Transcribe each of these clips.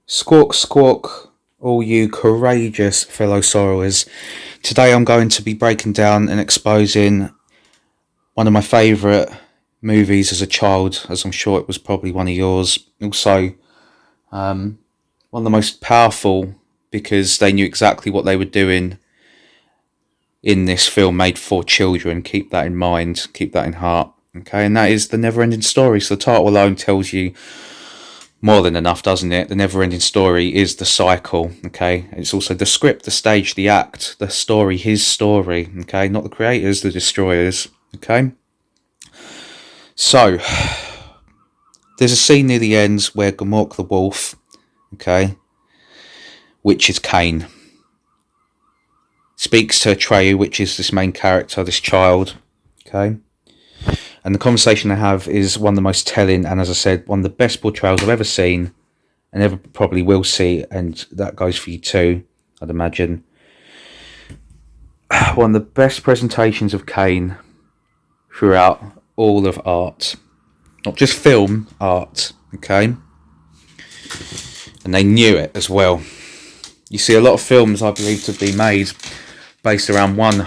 Squawk, squawk, all you courageous fellow sorrowers. Today I'm going to be breaking down and exposing one of my favourite movies as a child, as I'm sure it was probably one of yours. Also, one of the most powerful because they knew exactly what they were doing in this film made for children. Keep that in mind, keep that in heart. Okay, and that is The Never Ending Story. So the title alone tells you more than enough, doesn't it? The never-ending story is the cycle, okay? It's also the script, the stage, the act, the story, his story, okay? Not the creators, the destroyers, okay? So, there's a scene near the end where Gamork the wolf, okay, which is Cain, speaks to Atreyu, which is this main character, this child, okay? And the conversation they have is one of the most telling, and as I said, one of the best portrayals I've ever seen, and ever probably will see, and that goes for you too, I'd imagine. One of the best presentations of Cain throughout all of art. Not just film, art, okay? And they knew it as well. You see a lot of films, I believe, to be made based around one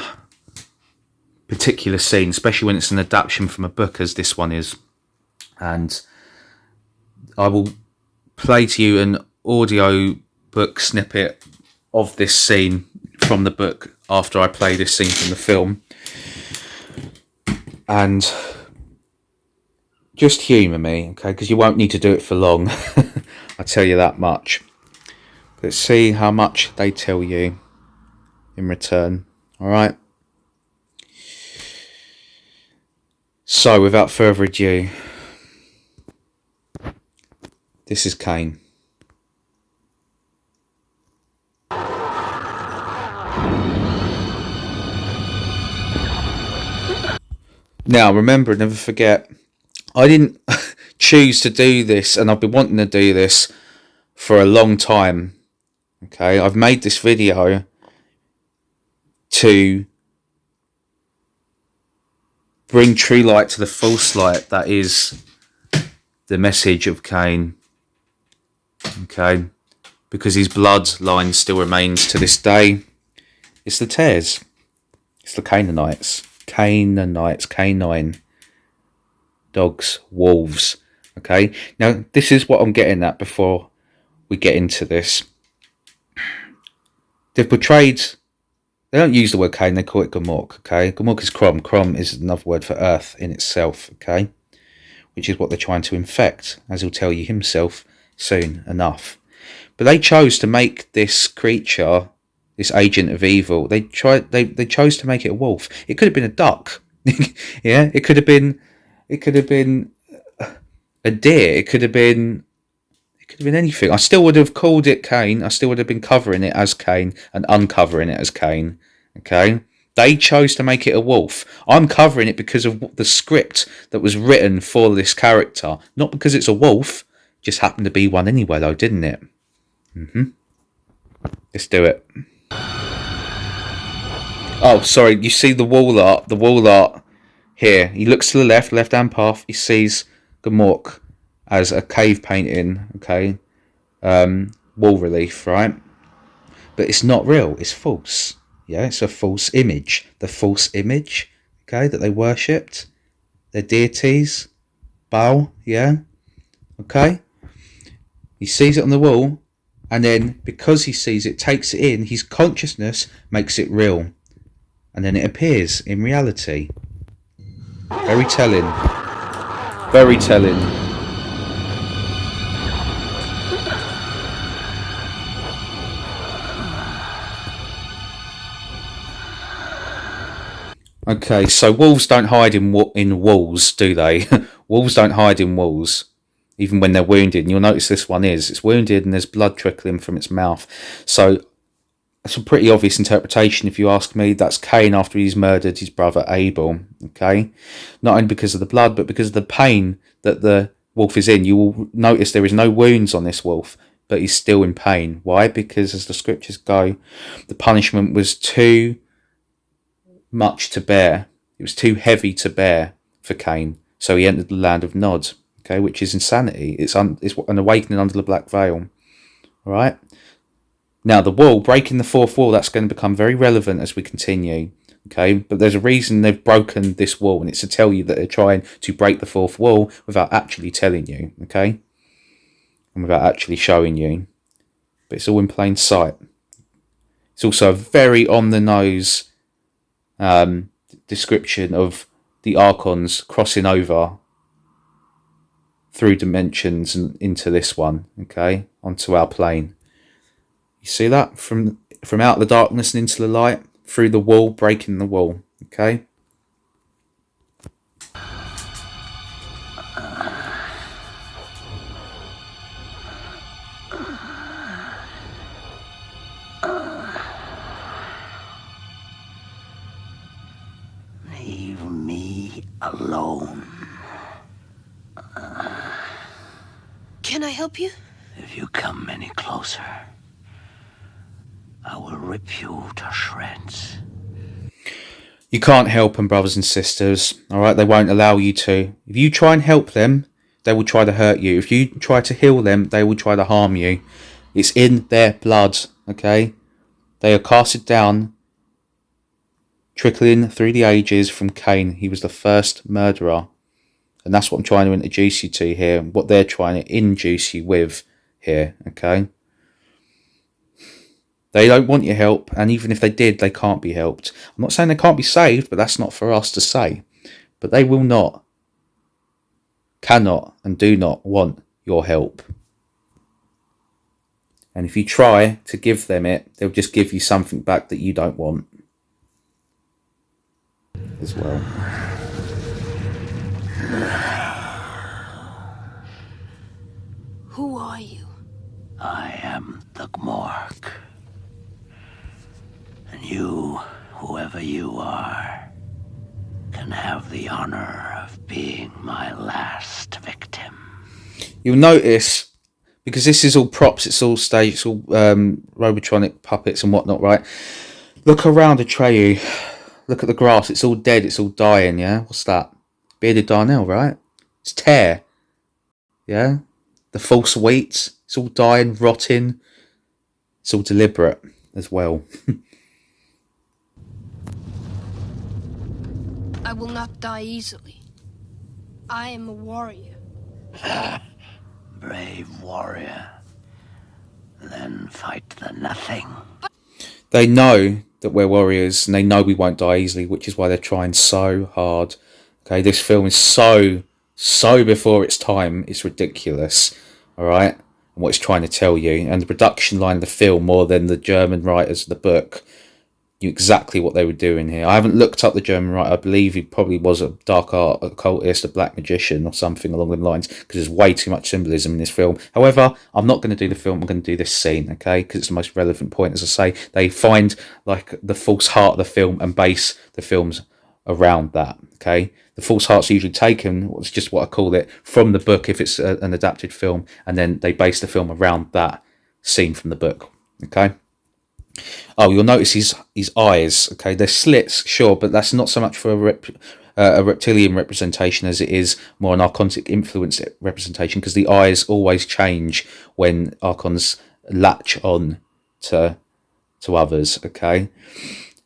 particular scene, especially when it's an adaptation from a book, as this one is. And I will play to you an audio book snippet of this scene from the book after I play this scene from the film. And just humour me, okay, because you won't need to do it for long. I tell you that much. Let's see how much they tell you in return. Alright? So, without further ado, this is Cain. Now, remember, never forget, I didn't choose to do this, and I've been wanting to do this for a long time. Okay, I've made this video to bring true light to the false light that is the message of Cain. Okay, because his bloodline still remains to this day. It's the tares. It's the Canaanites. Canine. Dogs, wolves. Okay, now this is what I'm getting at before we get into this. They've portrayed, they don't use the word Cain, they call it Gamork, okay? Gamork is Crom. Crom is another word for earth in itself, okay? Which is what they're trying to infect, as he'll tell you himself soon enough. But they chose to make this creature, this agent of evil, they chose to make it a wolf. It could have been a duck. Yeah, it could have been a deer, it could have been anything. I still would have called it Cain. I still would have been covering it as Cain and uncovering it as Cain. Okay? They chose to make it a wolf. I'm covering it because of the script that was written for this character. Not because it's a wolf. Just happened to be one anyway, though, didn't it? Let's do it. Oh, sorry. You see the wall art? The wall art here. He looks to the left-hand path. He sees Gamork as a cave painting, okay, wall relief, right? But it's not real, it's false. Yeah, it's a false image. The false image, okay, that they worshipped, their deities, Baal, yeah, okay. He sees it on the wall, and then because he sees it, takes it in, his consciousness makes it real, and then it appears in reality. Very telling. Very telling. Okay, so wolves don't hide in walls, do they? Wolves don't hide in walls, even when they're wounded. And you'll notice this one is. It's wounded and there's blood trickling from its mouth. So that's a pretty obvious interpretation, if you ask me. That's Cain after he's murdered his brother Abel, okay? Not only because of the blood, but because of the pain that the wolf is in. You will notice there is no wounds on this wolf, but he's still in pain. Why? Because as the scriptures go, the punishment was too much to bear. It was too heavy to bear for Cain, so he entered the land of Nod, okay, which is insanity. It's an awakening under the black veil, All right. Now the wall, breaking the fourth wall, that's going to become very relevant as we continue. Okay, but there's a reason they've broken this wall, and it's to tell you that they're trying to break the fourth wall without actually telling you. Okay, and without actually showing you, but it's all in plain sight. It's also a very on the nose description of the Archons crossing over through dimensions and into this one. Okay, onto our plane. You see that from out the darkness and into the light, through the wall, breaking the wall. Okay. Leave me alone. Can I help you? If you come any closer, I will rip you to shreds. You can't help them, brothers and sisters. All right, they won't allow you to. If you try and help them, they will try to hurt you. If you try to heal them, they will try to harm you. It's in their blood. Okay, they are casted down, trickling through the ages from Cain. He was the first murderer. And that's what I'm trying to introduce you to here, what they're trying to induce you with here, okay? They don't want your help, and even if they did, they can't be helped. I'm not saying they can't be saved, but that's not for us to say. But they will not, cannot, and do not want your help. And if you try to give them it, they'll just give you something back that you don't want as well. Who are you? I am the Gmork. And you, whoever you are, can have the honor of being my last victim. You'll notice, because this is all props, it's all stage, it's all robotronic puppets and whatnot, right? Look around Atreyu. Look at the grass. It's all dead. It's all dying, yeah? What's that? Bearded Darnell, right? It's tear. Yeah? The false wheat. It's all dying, rotting. It's all deliberate as well. I will not die easily. I am a warrior. Brave warrior. Then fight the nothing. They know that we're warriors, and they know we won't die easily, which is why they're trying so hard. Okay, this film is so before its time. It's ridiculous. All right, and what it's trying to tell you, and the production line of the film, more than the German writers of the book, knew exactly what they were doing here. I haven't looked up the German writer. I believe he probably was a dark art occultist, a black magician, or something along the lines, because there's way too much symbolism in this film. However, I'm not going to do the film. I'm going to do this scene, okay? Because it's the most relevant point. As I say, they find like the false heart of the film and base the films around that, okay? The false heart's usually taken, it's just what I call it, from the book if it's an adapted film, and then they base the film around that scene from the book, okay? Oh, you'll notice his eyes. Okay, they're slits, sure, but that's not so much for a reptilian representation as it is more an archontic influence representation, because the eyes always change when archons latch on to others. Okay,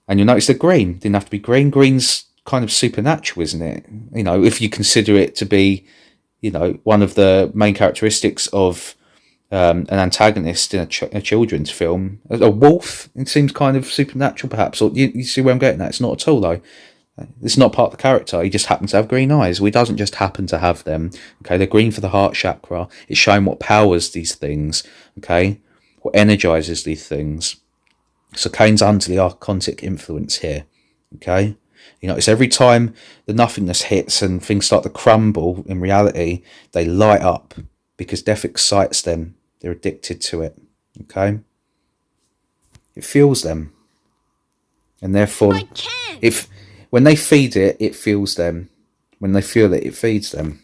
and you'll notice they're green. Didn't have to be green. Green's kind of supernatural, isn't it? You know, if you consider it to be, you know, one of the main characteristics of an antagonist in a children's film. A wolf, it seems kind of supernatural, perhaps. Or you see where I'm getting at? It's not at all, though. It's not part of the character. He just happens to have green eyes. Well, he doesn't just happen to have them. Okay, they're green for the heart chakra. It's showing what powers these things. Okay, what energizes these things. So Cain's under the archontic influence here. Okay, you know, it's every time the nothingness hits and things start to crumble. In reality, they light up because death excites them. They're addicted to it. Okay, it fuels them, and therefore, if when they feed it, it fuels them. When they feel it, it feeds them.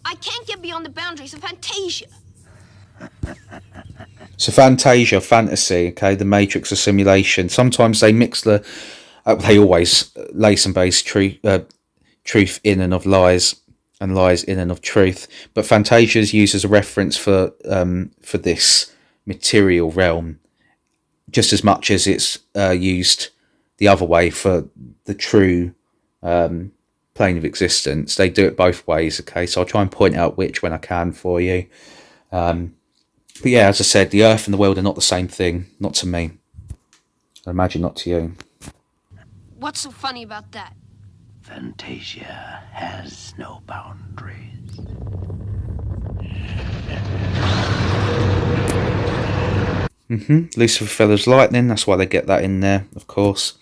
I can't get beyond the boundaries of Fantasia. So Fantasia, fantasy, okay, the matrix of simulation. Sometimes they mix the, they always lay some base truth in and of lies, and lies in and of truth. But Fantasia is used as a reference for this material realm, just as much as it's used the other way for the true plane of existence. They do it both ways, okay? So I'll try and point out which when I can for you. But yeah, as I said, the earth and the world are not the same thing, not to me. I imagine not to you. What's so funny about that? Fantasia has no boundaries. Lucifer Feller's lightning, that's why they get that in there, of course.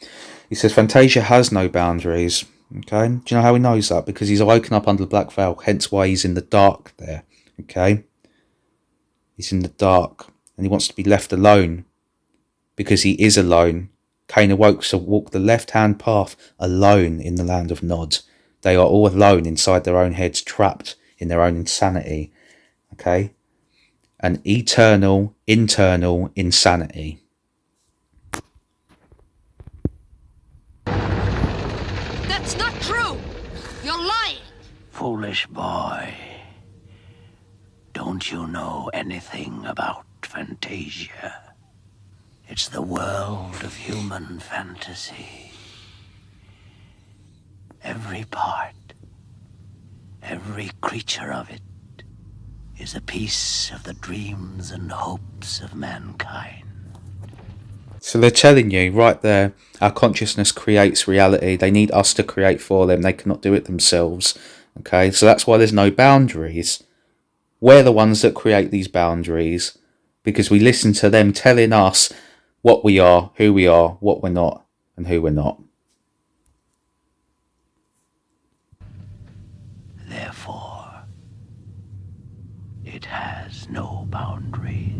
He says Fantasia has no boundaries. Okay, do you know how he knows that? Because he's woken up under the black veil, hence why he's in the dark there. Okay, he's in the dark and he wants to be left alone because he is alone. Cain awoke to walk the left-hand path alone in the land of Nod. They are all alone inside their own heads, trapped in their own insanity. Okay, an eternal, internal insanity. That's not true! You're lying! Foolish boy. Don't you know anything about Fantasia? It's the world of human fantasy. Every part, every creature of it is a piece of the dreams and hopes of mankind. So they're telling you right there, our consciousness creates reality. They need us to create for them. They cannot do it themselves. Okay, so that's why there's no boundaries. We're the ones that create these boundaries because we listen to them telling us what we are, who we are, what we're not, and who we're not. Therefore, it has no boundaries.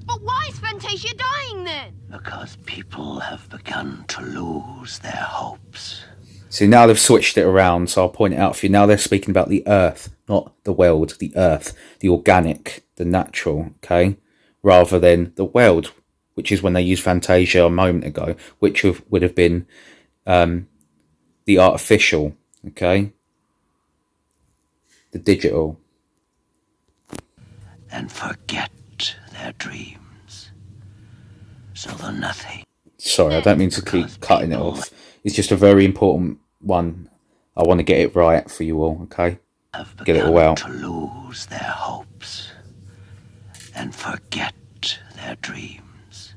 But why is Fantasia dying then? Because people have begun to lose their hopes. See, now they've switched it around, so I'll point it out for you. Now they're speaking about the earth, not the world, the earth, the organic, the natural, okay? Rather than the world, which is when they used Fantasia a moment ago, which would have been the artificial, okay? The digital. And forget their dreams. So the nothing. Sorry, I don't mean to keep cutting it off. It's just a very important one. I want to get it right for you all, okay? Get it all out. To lose their hopes and forget their dreams.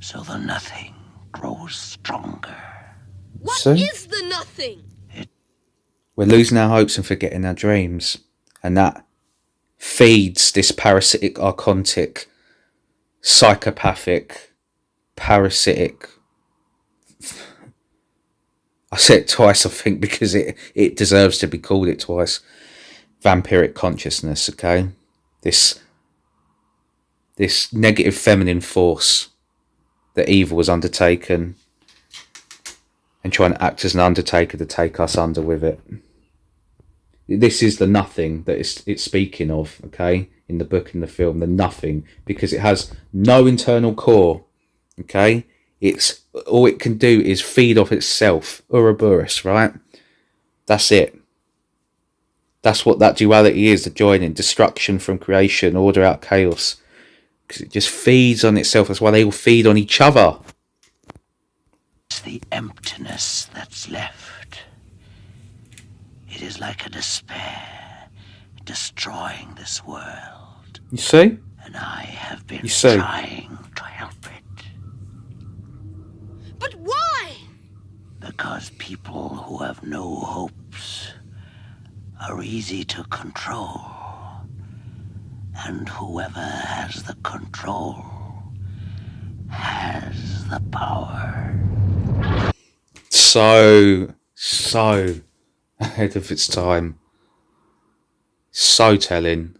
So the nothing grows stronger. What is the nothing? We're losing our hopes and forgetting our dreams. And that feeds this parasitic, archontic, psychopathic, parasitic. I said it twice, I think, because it deserves to be called it twice. Vampiric consciousness, okay? This negative feminine force that evil has undertaken and trying to act as an undertaker to take us under with it. This is the nothing that it's speaking of, okay? In the book, in the film, the nothing, because it has no internal core, okay? It's all it can do is feed off itself. Ouroboros, right? That's it. That's what that duality is, the joining, destruction from creation, order out chaos. Because it just feeds on itself. That's why they all feed on each other. It's the emptiness that's left. It is like a despair destroying this world. You see? And I have been see? trying to help it. But why? Because people who have no hopes are easy to control. And whoever has the control has the power. So ahead of its time. So telling.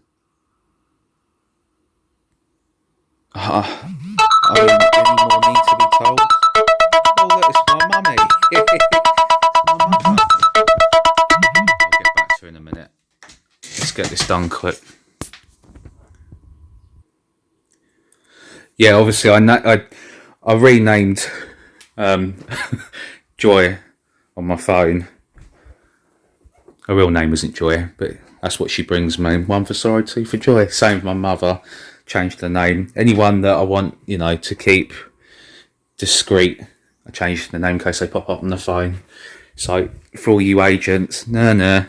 I mean, any more need to be told? Oh, look, it's my mummy. My mummy. I'll get back to her in a minute. Let's get this done quick. Yeah, obviously I renamed Joy on my phone Her real name isn't Joy, but that's what she brings me. One for sorrow, two for joy. Same with my mother. Changed the name. Anyone that I want, to keep discreet, I change the name in case they pop up on the phone. So for all you agents, nah,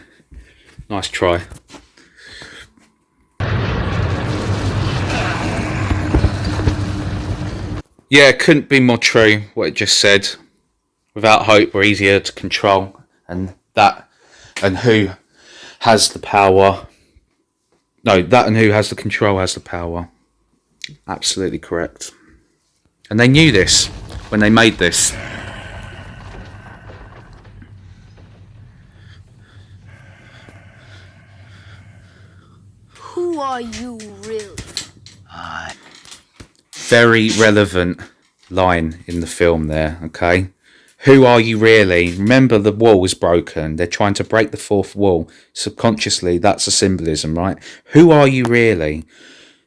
nice try. Yeah, it couldn't be more true what it just said. Without hope, we're easier to control, and who has the power. No, that and who has the control has the power. Absolutely correct. And they knew this when they made this. Who are you really? Very relevant line in the film there, okay? Who are you really? Remember, the wall is broken. They're trying to break the fourth wall. Subconsciously, that's a symbolism, right? Who are you really?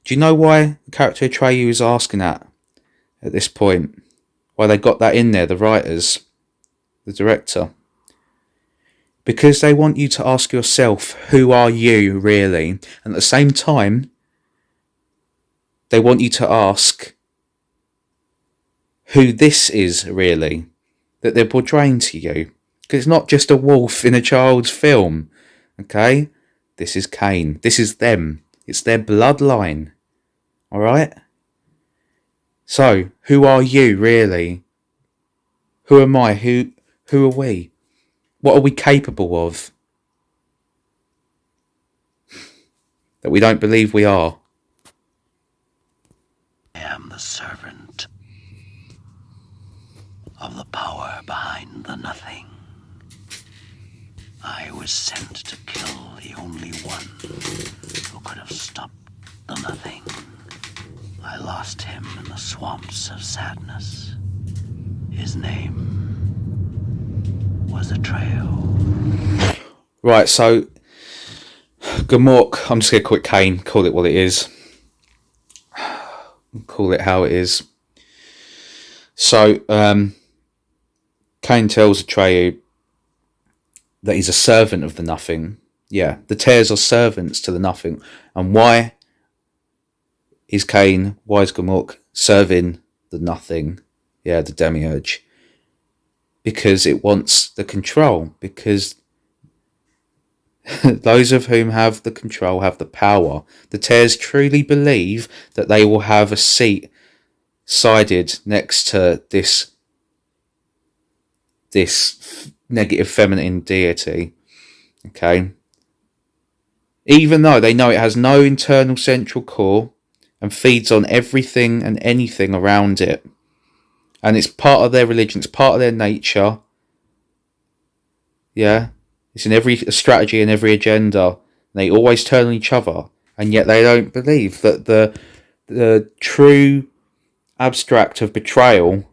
Do you know why the character Atreyu is asking that at this point? Why they got that in there, the writers, the director? Because they want you to ask yourself, who are you really? And at the same time, they want you to ask who this is really that they're portraying to you. Because it's not just a wolf in a child's film, okay? This is Cain. This is them. It's their bloodline. Alright? So, who are you really? Who am I? Who are we? What are we capable of? That we don't believe we are. I am the servant of the power behind the nothing. I was sent to kill the only one who could have stopped the nothing. I lost him in the swamps of sadness. His name was Atreyu. Right, so Gamork, I'm just going to quit Cain, call it what it is. Call it how it is. So, Cain tells Atreyu that he's a servant of the nothing. Yeah, the Tears are servants to the nothing. And why is Gamork serving the nothing? Yeah, the demiurge. Because it wants the control. Because those of whom have the control have the power. The Tears truly believe that they will have a seat sided next to this negative feminine deity. Okay? Even though they know it has no internal central core and feeds on everything and anything around it. And it's part of their religion, it's part of their nature. Yeah? It's in every strategy and every agenda. They always turn on each other. And yet they don't believe that the true abstract of betrayal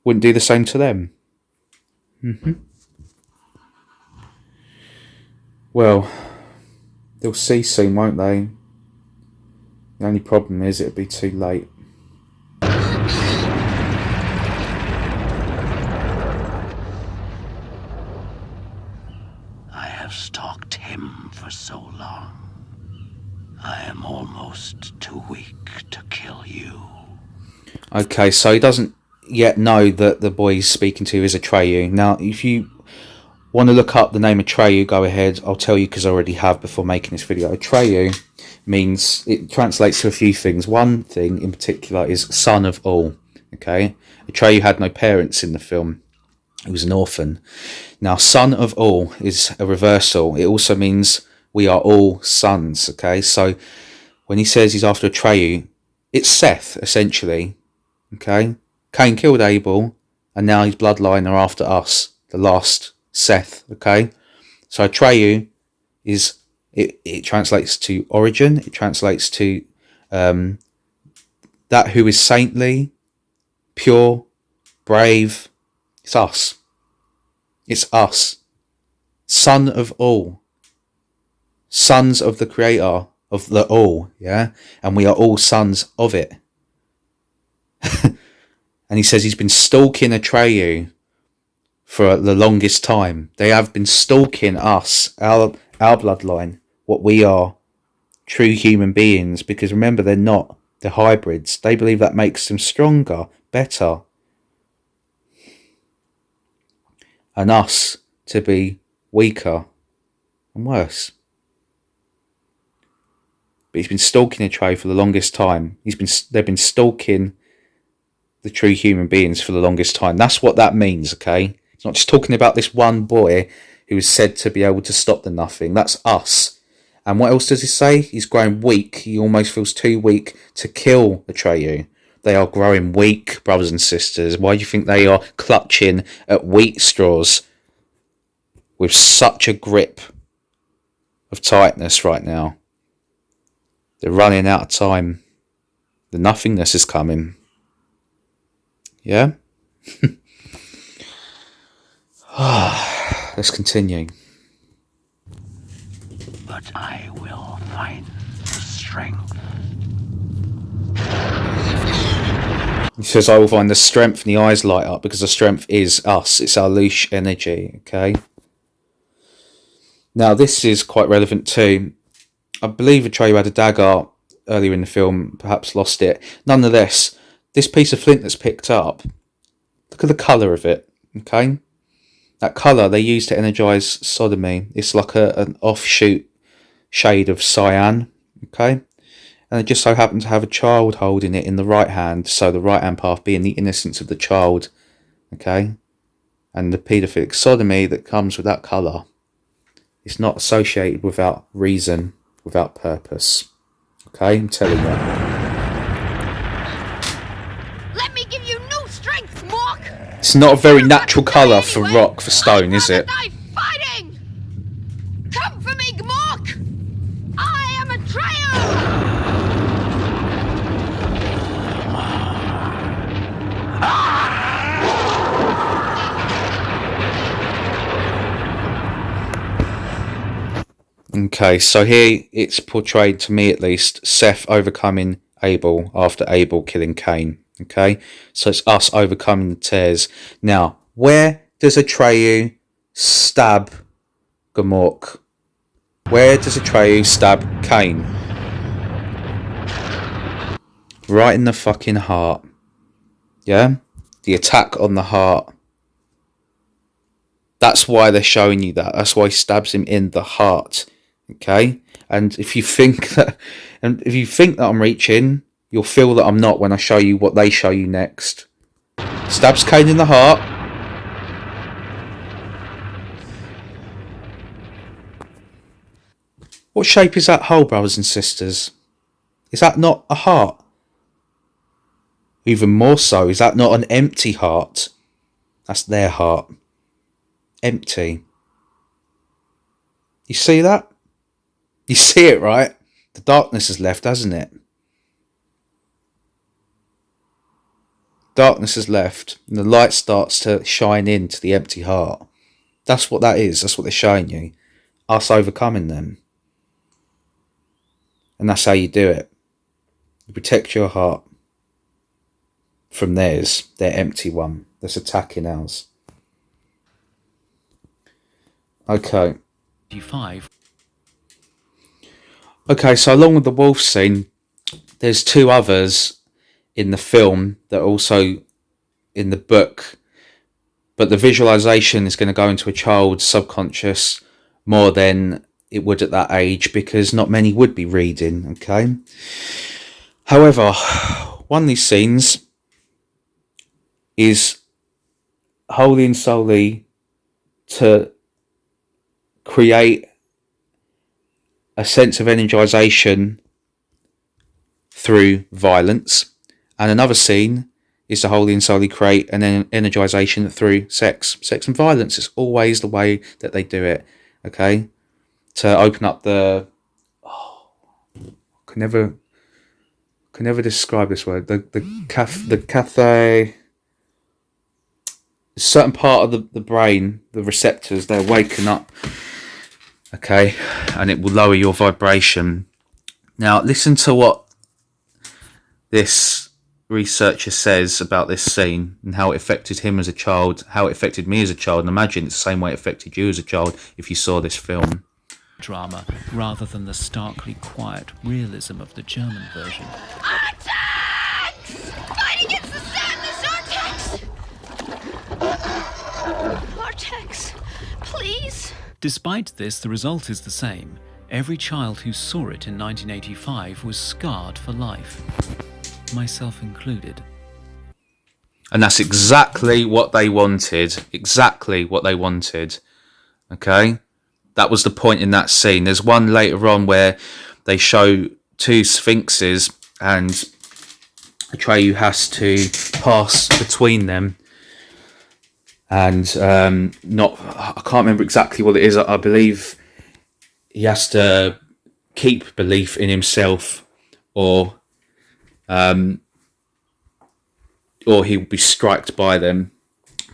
wouldn't do the same to them. Well, they'll see soon, won't they? The only problem is it'll be too late. I have stalked him for so long. I am almost too weak to kill you. Okay, so he doesn't yet know that the boy he's speaking to is Atreyu. Now, if you want to look up the name Atreyu, go ahead. I'll tell you because I already have before making this video. Atreyu means, it translates to a few things. One thing in particular is son of all. Okay, Atreyu had no parents in the film. He was an orphan. Now, son of all is a reversal. It also means we are all sons. Okay, so when he says he's after Atreyu, it's Seth, essentially. Okay, Cain killed Abel, and now his bloodline are after us, the last Seth. Okay, so Atreyu is, it translates to origin. It translates to that who is saintly, pure, brave. It's us. It's us. Son of all. Sons of the creator of the all, yeah? And we are all sons of it. And he says he's been stalking Atreyu for the longest time. They have been stalking us, our bloodline, what we are, true human beings, because remember, they're not. They're hybrids. They believe that makes them stronger, better. And us to be weaker and worse. But he's been stalking Atreyu for the longest time. They've been stalking the true human beings for the longest time. That's what that means, okay? It's not just talking about this one boy who is said to be able to stop the nothing. That's us. And what else does he say? He's growing weak. He almost feels too weak to kill Atreyu. They are growing weak, brothers and sisters. Why do you think they are clutching at wheat straws with such a grip of tightness right now? They're running out of time. The nothingness is coming. Yeah? Let's continue. But I will find the strength. He says, I will find the strength, and the eyes light up, because the strength is us. It's our leash energy, okay? Now, this is quite relevant too. I believe Atreyu had a dagger earlier in the film, perhaps lost it. Nonetheless, this piece of flint that's picked up, look at the colour of it, okay? That colour they use to energise sodomy. It's like an offshoot shade of cyan, okay? And they just so happen to have a child holding it in the right hand, so the right hand path being the innocence of the child, okay? And the paedophilic sodomy that comes with that colour. It's not associated without reason, without purpose. Okay, I'm telling you. Let me give you new strength, Mork! It's not a very natural colour for rock, for stone, is it? Fighting! Come for me, Mork! I am Atreyu! Okay, so here it's portrayed, to me at least, Seth overcoming Abel after Abel killing Cain. Okay, so it's us overcoming the tears. Now, where does Atreyu stab Gamork? Where does Atreyu stab Cain? Right in the fucking heart. Yeah? The attack on the heart. That's why they're showing you that. That's why he stabs him in the heart. Okay? And if you think that I'm reaching, you'll feel that I'm not when I show you what they show you next. Stabs Cain in the heart. What shape is that hole, brothers and sisters? Is that not a heart? Even more so, is that not an empty heart? That's their heart. Empty. You see that? You see it, right? The darkness has left, hasn't it? Darkness has left, and the light starts to shine into the empty heart. That's what that is. That's what they're showing you. Us overcoming them. And that's how you do it. You protect your heart from theirs, their empty one that's attacking ours. Okay. Okay, so along with the wolf scene, there's two others in the film that are also in the book, but the visualization is going to go into a child's subconscious more than it would at that age, because not many would be reading, okay? However, one of these scenes is wholly and solely to create a sense of energization through violence, and another scene is to wholly and solely create an energization through sex and violence. It's always the way that they do it, okay? To open up the can never describe this word, the cafe, certain part of the brain, the receptors, they're waking up, okay, and it will lower your vibration. Now listen to what this researcher says about this scene and how it affected him as a child, how it affected me as a child, and imagine it's the same way it affected you as a child if you saw this film. Drama, rather than the starkly quiet realism of the German version. Artax! Fight against the sadness, Artax! Artax, please? Despite this, the result is the same. Every child who saw it in 1985 was scarred for life, myself included. And that's exactly what they wanted. Exactly what they wanted. Okay? That was the point in that scene. There's one later on where they show two sphinxes and Atreyu has to pass between them. And I can't remember exactly what it is. I believe he has to keep belief in himself or he'll be struck by them,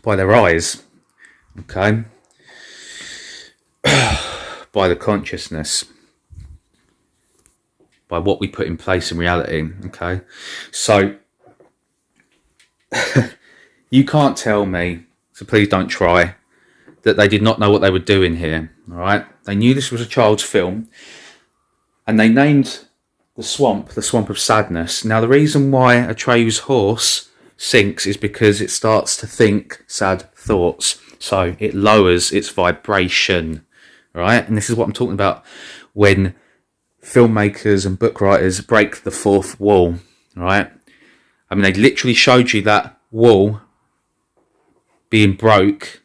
by their eyes. Okay? By the consciousness, by what we put in place in reality. Okay, so you can't tell me, so please don't try, that they did not know what they were doing here. All right, they knew this was a child's film, and they named the swamp of sadness. Now, the reason why Atreyu's horse sinks is because it starts to think sad thoughts, so it lowers its vibration. Right, and this is what I'm talking about when filmmakers and book writers break the fourth wall. Right, I mean, they literally showed you that wall being broke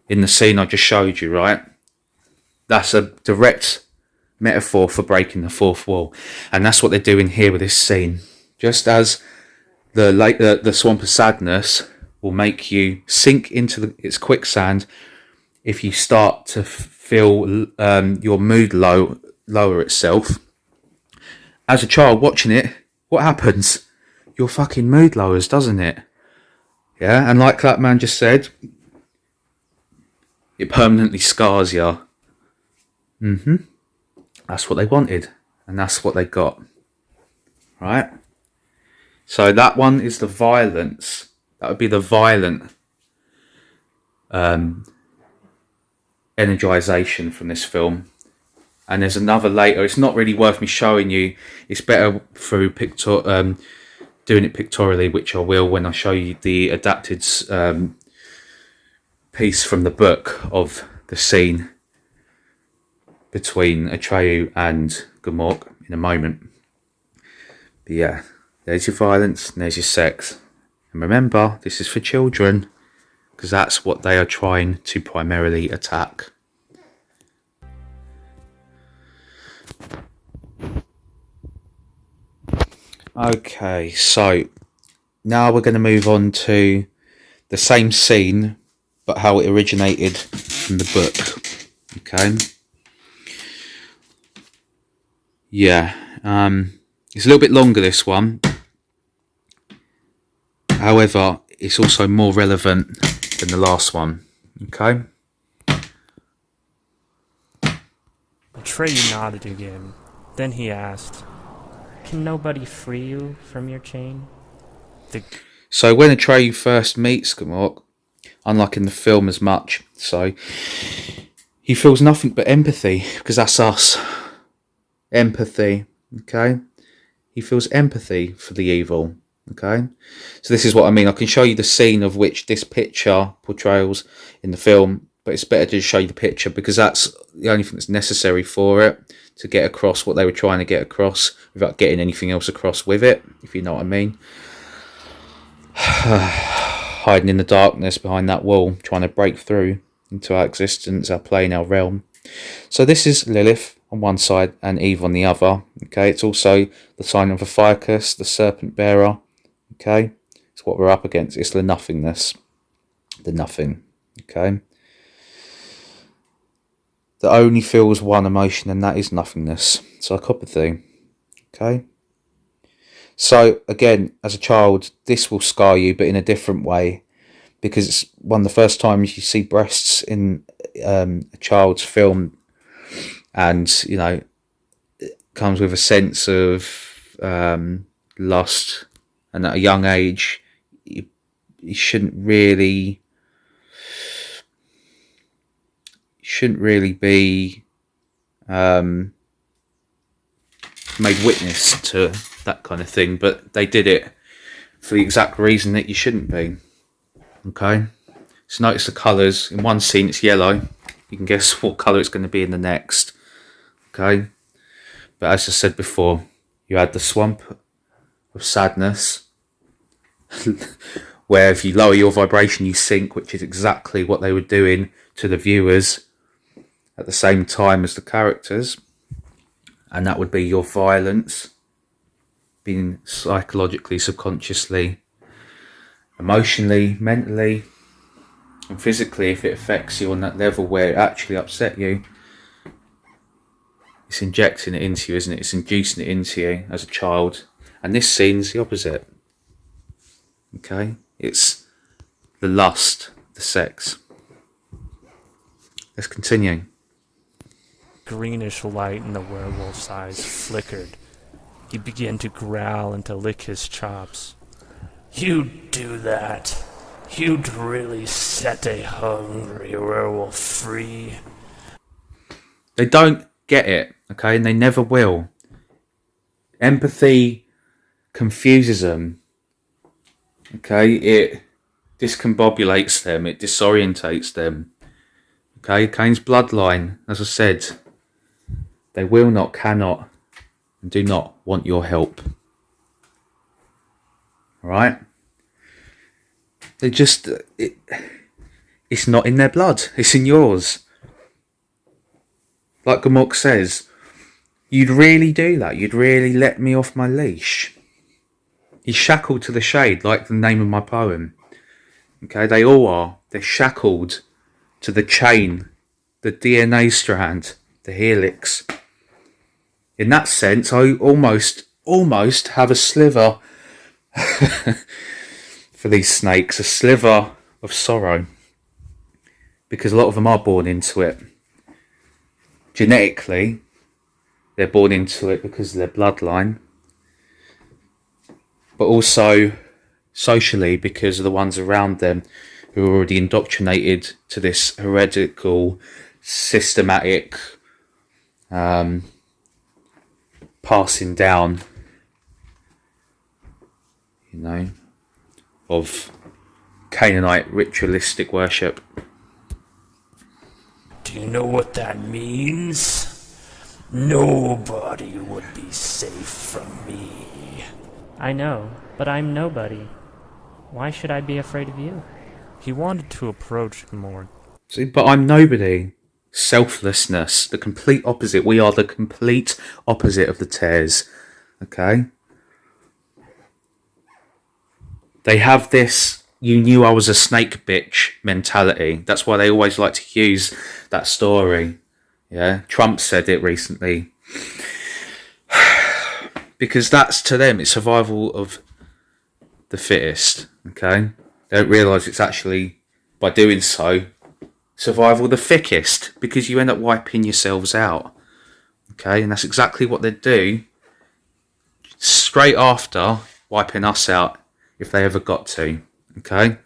in the scene I just showed you. Right, that's a direct metaphor for breaking the fourth wall, and that's what they're doing here with this scene. Just as the swamp of sadness will make you sink into its quicksand. If you start to feel your mood lower itself, as a child watching it, what happens? Your fucking mood lowers, doesn't it? Yeah, and like that man just said, it permanently scars you. That's what they wanted, and that's what they got. Right? So that one is the violence. That would be the violent energization from this film. And there's another later. It's not really worth me showing you. It's better through doing it pictorially, which I will when I show you the adapted piece from the book of the scene between Atreyu and Gamork in a moment. But yeah, there's your violence and there's your sex. And remember, this is for children, because that's what they are trying to primarily attack. Okay, so now we're going to move on to the same scene, but how it originated from the book. Okay. Yeah, it's a little bit longer, this one. However, it's also more relevant than the last one. Okay. Atreyu nodded again. Then he asked, "Can nobody free you from your chain?" So when Atreyu first meets Gamork, unlike in the film as much, so he feels nothing but empathy, because that's us. Empathy, okay? He feels empathy for the evil, okay? So this is what I mean. I can show you the scene of which this picture portrays in the film, but it's better to show you the picture because that's the only thing that's necessary for it to get across what they were trying to get across without getting anything else across with it, if you know what I mean. Hiding in the darkness behind that wall, trying to break through into our existence, our plane, our realm. So this is Lilith on one side and Eve on the other. Okay, it's also the sign of Ophiuchus, the serpent bearer. Okay, it's what we're up against. It's the nothingness, the nothing. Okay, that only feels one emotion, and that is nothingness, psychopathy. Okay. So again, as a child, this will scar you, but in a different way, because it's one of the first times you see breasts in a child's film, and it comes with a sense of lust and at a young age, you shouldn't really be made witness to that kind of thing, but they did it for the exact reason that you shouldn't be. Okay, so notice the colours. In one scene it's yellow, you can guess what colour it's going to be in the next. Okay, but as I said before, you had the swamp of sadness where if you lower your vibration you sink, which is exactly what they were doing to the viewers at the same time as the characters. And that would be your violence being psychologically, subconsciously, emotionally, mentally, and physically. If it affects you on that level where it actually upset you, it's injecting it into you, isn't it? It's inducing it into you as a child. And this scene's the opposite. Okay? It's the lust, the sex. Let's continue. Greenish light in the werewolf's eyes flickered. He began to growl and to lick his chops. "You'd do that. You'd really set a hungry werewolf free." They don't get it, okay, and they never will. Empathy confuses them, okay, it discombobulates them, it disorientates them. Okay, Cain's bloodline, as I said, they will not, cannot, and do not want your help. Alright? They just, it's not in their blood, it's in yours. Like Gamok says, you'd really do that, you'd really let me off my leash. He's shackled to the shade, like the name of my poem. Okay, they all are. They're shackled to the chain, the DNA strand, the helix. In that sense, I almost have a sliver for these snakes, a sliver of sorrow, because a lot of them are born into it. Genetically, they're born into it because of their bloodline, but also socially because of the ones around them who are already indoctrinated to this heretical, systematic passing down, of Canaanite ritualistic worship. Do you know what that means? Nobody would be safe from me. I know, but I'm nobody. Why should I be afraid of you? He wanted to approach him more. See, but I'm nobody. Selflessness, the complete opposite. We are the complete opposite of the tares. Okay? They have this, you knew I was a snake bitch mentality. That's why they always like to use that story. Yeah? Trump said it recently. Because that's, to them, it's survival of the fittest. Okay? They don't realise it's actually, by doing so, survival of the thickest, because you end up wiping yourselves out. Okay, and that's exactly what they'd do straight after wiping us out if they ever got to. Okay,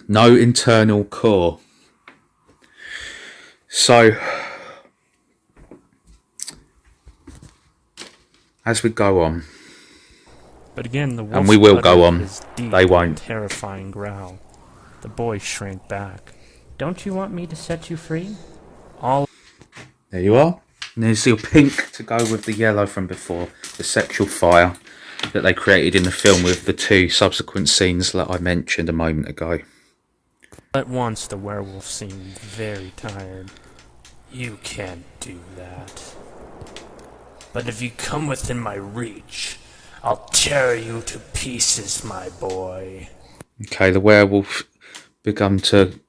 no internal core. So as we go on, But again, the wolf and we will go on, his deep, they won't. terrifying growl. The boy shrank back. Don't you want me to set you free? There you are. And there's your pink to go with the yellow from before, the sexual fire that they created in the film with the two subsequent scenes that I mentioned a moment ago. At once the werewolf seemed very tired. You can't do that. But if you come within my reach, I'll tear you to pieces, my boy. Okay, the werewolf begun to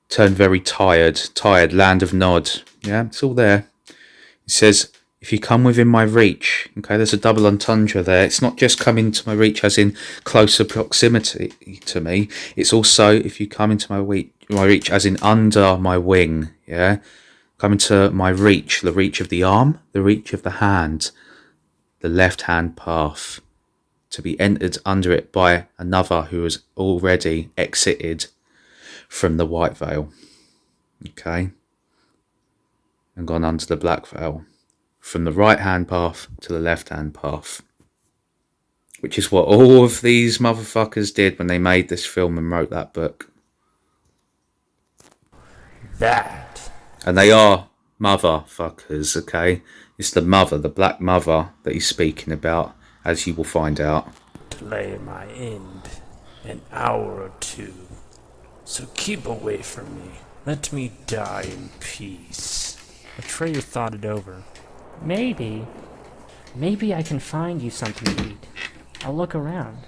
turn very tired, land of Nod. Yeah, it's all there. It says, if you come within my reach, okay, there's a double entendre there. It's not just come into my reach as in closer proximity to me. It's also if you come into my reach as in under my wing, yeah? Come into my reach, the reach of the arm, the reach of the hand, the left hand path, to be entered under it by another who has already exited from the white veil, okay, and gone under the black veil, from the right hand path to the left hand path, which is what all of these motherfuckers did when they made this film and wrote that book. That. And they are motherfuckers, okay? It's the mother, the black mother that he's speaking about, as you will find out. Delay my end an hour or two. So keep away from me. Let me die in peace. Atreyu thought it over. Maybe I can find you something to eat. I'll look around.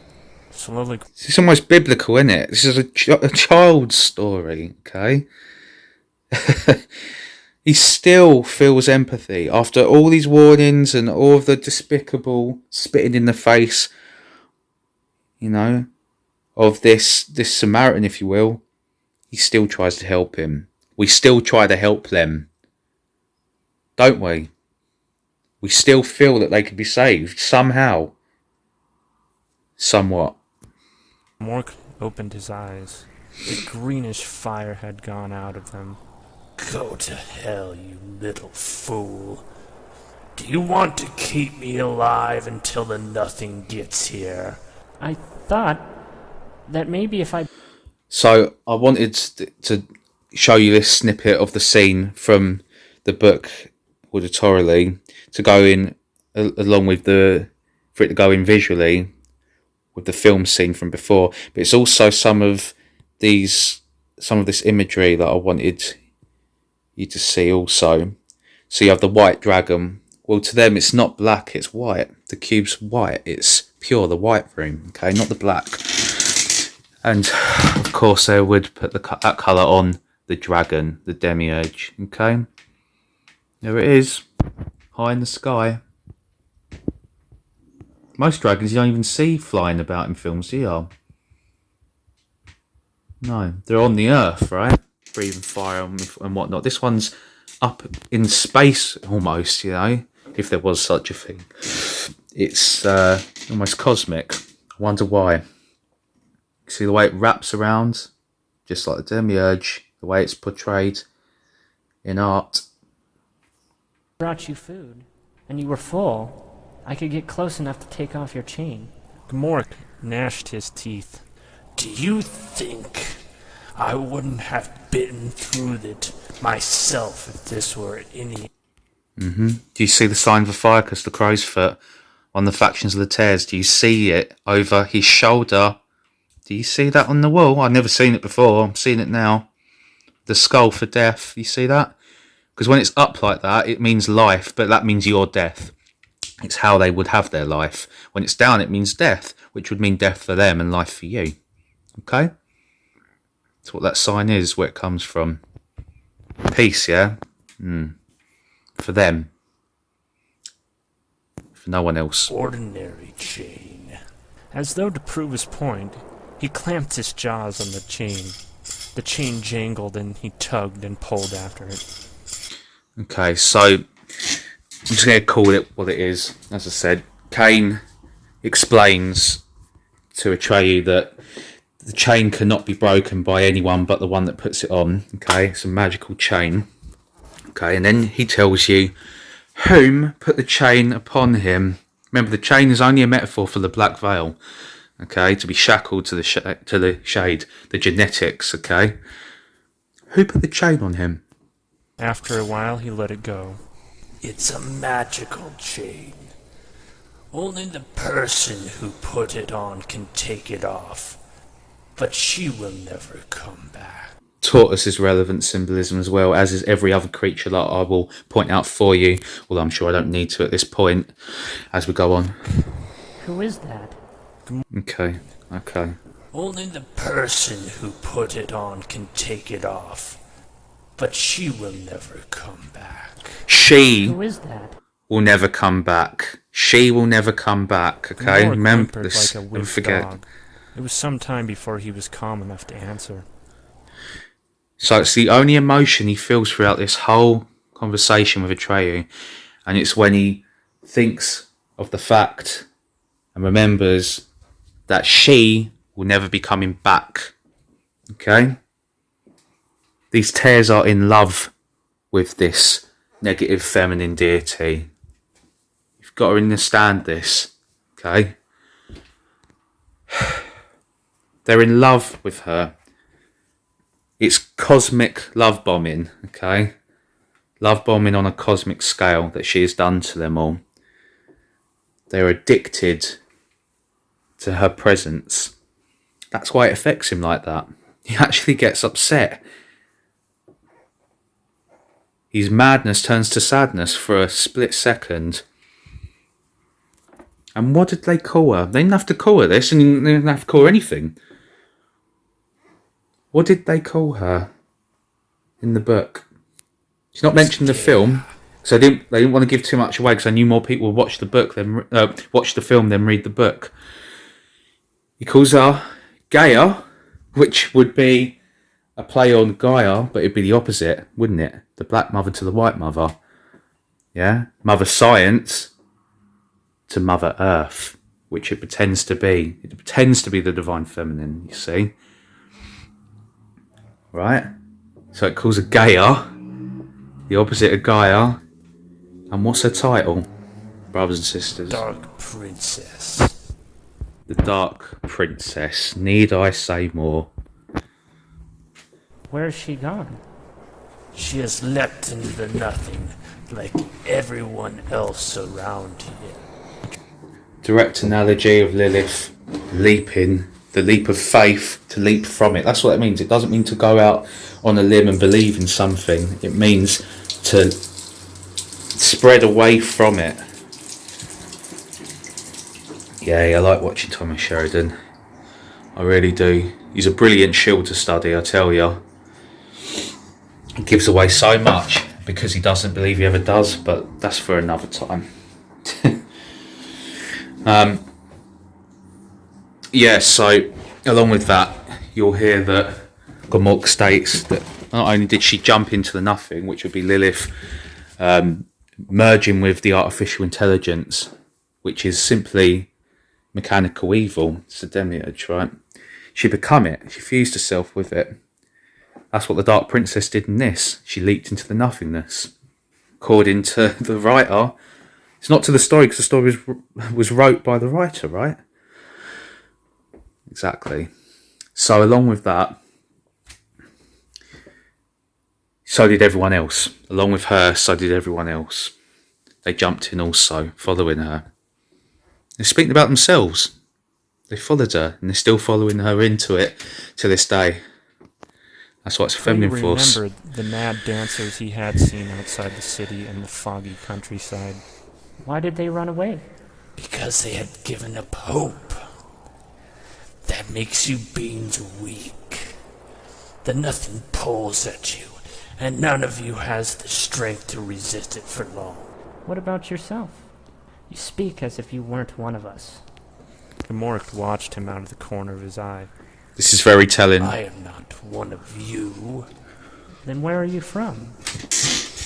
Slowly, It's almost biblical, isn't it? This is a child's story, okay? He still feels empathy after all these warnings and all of the despicable spitting in the face, you know, of this Samaritan, if you will. He still tries to help him. We still try to help them, don't we? We still feel that they could be saved somehow, somewhat. Mork opened his eyes. The greenish fire had gone out of them. Go to hell, you little fool. Do you want to keep me alive until the nothing gets here? I thought that maybe if I... So I wanted to show you this snippet of the scene from the book auditorily to go in along with for it to go in visually with the film scene from before. But it's also some of this imagery that I wanted you to see also. So you have the white dragon. Well, to them it's not black, it's white. The cube's white, it's pure, the white room, okay, not the black. And of course they would put that colour on the dragon, the demiurge, okay. There it is, high in the sky. Most dragons you don't even see flying about in films, do you? No, they're on the earth, right? Breathing fire and whatnot. This one's up in space almost, you know, if there was such a thing. It's almost cosmic. I wonder why. See the way it wraps around, just like the demiurge, the way it's portrayed in art. brought you food, and you were full, I could get close enough to take off your chain. Gmork gnashed his teeth. Do you think I wouldn't have bitten through it myself if this were any... Do you see the sign of the Ficus, the crow's foot, on the factions of the tears? Do you see it over his shoulder? Do you see that on the wall? I've never seen it before. I'm seeing it now. The skull for death. You see that? Because when it's up like that, it means life, but that means your death. It's how they would have their life. When it's down, it means death, which would mean death for them and life for you. Okay? That's what that sign is, where it comes from. Peace, yeah? For them. For no one else. ordinary chain. As though to prove his point, he clamped his jaws on the chain. The chain jangled and he tugged and pulled after it. Okay, so I'm just going to call it what it is. As I said, Cain explains to Atreyu that the chain cannot be broken by anyone but the one that puts it on. Okay, it's a magical chain. Okay, and then he tells you whom put the chain upon him. Remember, the chain is only a metaphor for the black veil. Okay, to be shackled to the shade, the genetics. Okay, who put the chain on him? After a while, he let it go. It's a magical chain. Only the person who put it on can take it off. But she will never come back. Tortoise is relevant symbolism as well, as is every other creature that I will point out for you, although I'm sure I don't need to at this point as we go on. Who is that? Okay. Only the person who put it on can take it off. But she will never come back. She Who is that? will never come back. She will never come back, okay? Nora Remember whimpered this, like a don't weak forget. dog. It was some time before he was calm enough to answer. So it's the only emotion he feels throughout this whole conversation with Atreyu, and it's when he thinks of the fact and remembers that she will never be coming back. Okay? These tears are in love with this negative feminine deity. You've got to understand this. Okay? They're in love with her. It's cosmic love bombing. Okay? Love bombing on a cosmic scale that she has done to them all. They're addicted to her presence. That's why it affects him like that. He actually gets upset. His madness turns to sadness for a split second. And what did they call her? They didn't have to call her this, and they didn't have to call her anything. What did they call her in the book? She's not mentioned in the film, so they didn't want to give too much away because I knew more people would watch the book than watch the film than read the book. He calls her Gaia, which would be a play on Gaia, but it'd be the opposite, wouldn't it? The black mother to the white mother. Yeah? Mother Science to Mother Earth, which it pretends to be. It pretends to be the divine feminine, you see? Right? So it calls her Gaia, the opposite of Gaia. And what's her title, brothers and sisters? Dark Princess. The Dark Princess. Need I say more? Where's she gone? She has leapt into the nothing like everyone else around here. Direct analogy of Lilith leaping, the leap of faith to leap from it. That's what it means. It doesn't mean to go out on a limb and believe in something. It means to spread away from it. Yeah, I like watching Thomas Sheridan. I really do. He's a brilliant shield to study, I tell you. He gives away so much because he doesn't believe he ever does, but that's for another time. Yeah, so along with that, you'll hear that Gomork states that not only did she jump into the nothing, which would be Lilith merging with the artificial intelligence, which is simply mechanical evil. It's a demiurge, right? She become it. She fused herself with it. That's what the Dark Princess did in this. She leaped into the nothingness. According to the writer, it's not to the story because the story was wrote by the writer, right? Exactly. So along with that, so did everyone else. Along with her, so did everyone else. They jumped in also, following her. They're speaking about themselves. They followed her, and they're still following her into it to this day. That's why it's a feminine force. He remembered the mad dancers he had seen outside the city and the foggy countryside. Why did they run away? Because they had given up hope. That makes you beings weak. The nothing pulls at you, and none of you has the strength to resist it for long. What about yourself? You speak as if you weren't one of us. Gomork watched him out of the corner of his eye. This is very telling. I am not one of you. Then where are you from?